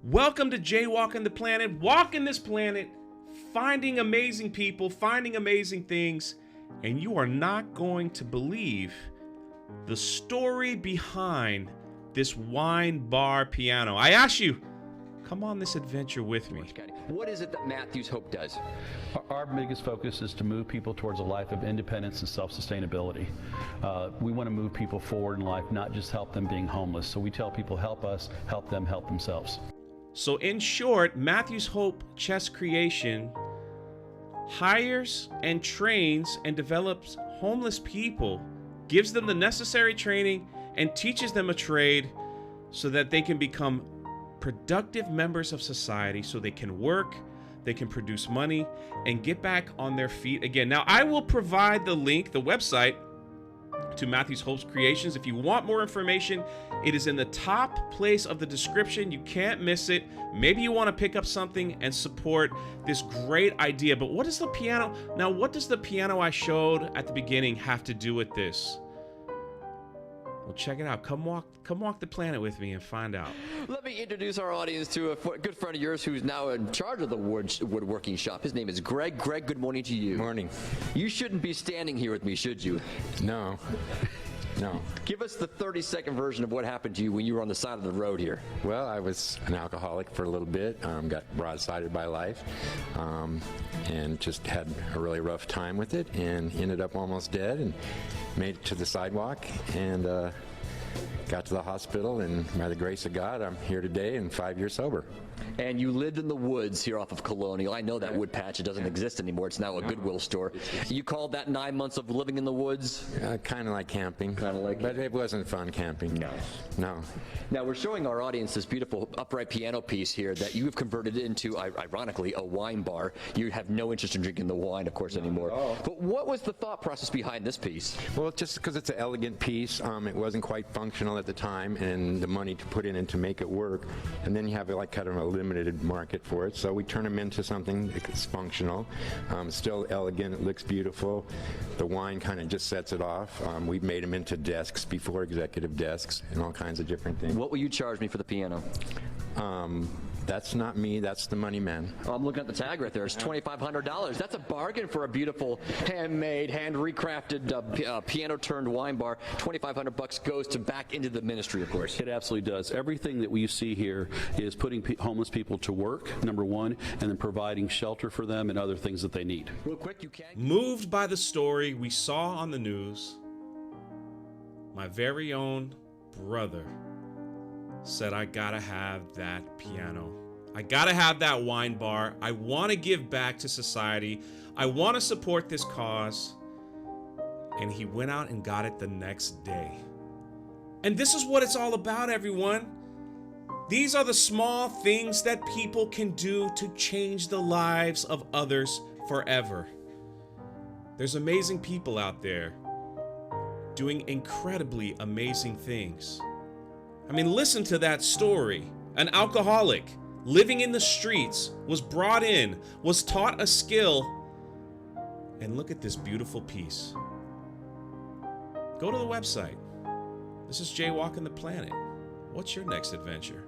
Welcome to Jaywalking the Planet, walking this planet, finding amazing people, finding amazing things, and you are not going to believe the story behind this wine bar piano. I ask you, come on this adventure with me. What is it that Matthews Hope does? Our biggest focus is to move people towards a life of independence and self-sustainability. We want to move people forward in life, not just help them being homeless. So we tell people, help us, help them help themselves. So in short, Matthews Hope Chess Creation hires and trains and develops homeless people, gives them the necessary training, and teaches them a trade so that they can become productive members of society, so they can work, they can produce money, and get back on their feet again. Now, I will provide the link, the website, to Matthews Hope's Creations. If you want more information, it is in the top place of the description. You can't miss it. Maybe you want to pick up something and support this great idea. But what is the piano? Now, what does the piano I showed at the beginning have to do with this? Well, check it out. Come walk the planet with me and find out. Let me introduce our audience to a good friend of yours who's now in charge of the woodworking shop. His name is Greg. Greg, good morning to you. Morning. You shouldn't be standing here with me, should you? No. No. Give us the 30-second version of what happened to you when you were on the side of the road here. Well, I was an alcoholic for a little bit, got broadsided by life, and just had a really rough time with it, and ended up almost dead, and made it to the sidewalk, and got to the hospital, and by the grace of God, I'm here today and 5 years sober. And you lived in the woods here off of Colonial. I know that wood patch. It doesn't exist anymore. It's now a Goodwill store. You called that 9 months of living in the woods? Kind of like camping. Kind of like But it wasn't fun camping. No. No. Now, we're showing our audience this beautiful upright piano piece here that you have converted into, ironically, a wine bar. You have no interest in drinking the wine, of course, anymore. But what was the thought process behind this piece? Well, just because it's an elegant piece, it wasn't quite functional at the time, and the money to put in and to make it work, and then you have like kind of a limited market for it, so we turn them into something that's functional, still elegant, it looks beautiful. The wine kind of just sets it off. We've made them into desks before, executive desks, and all kinds of different things. What will you charge me for the piano? That's not me, that's the money man. Oh, I'm looking at the tag right there. It's $2,500. That's a bargain for a beautiful, handmade, hand-recrafted piano-turned-wine bar. $2,500 goes back into the ministry, of course. It absolutely does. Everything that we see here is putting homeless people to work, number one, and then providing shelter for them and other things that they need. Real quick, you can. Moved by the story we saw on the news, my very own brother said, I gotta have that piano. I gotta have that wine bar. I want to give back to society. I want to support this cause. And he went out and got it the next day. And this is what it's all about, everyone. These are the small things that people can do to change the lives of others forever. There's amazing people out there doing incredibly amazing things. I mean, listen to that story. An alcoholic living in the streets was brought in, was taught a skill, and look at this beautiful piece. Go to the website. This is Jaywalking the Planet. What's your next adventure?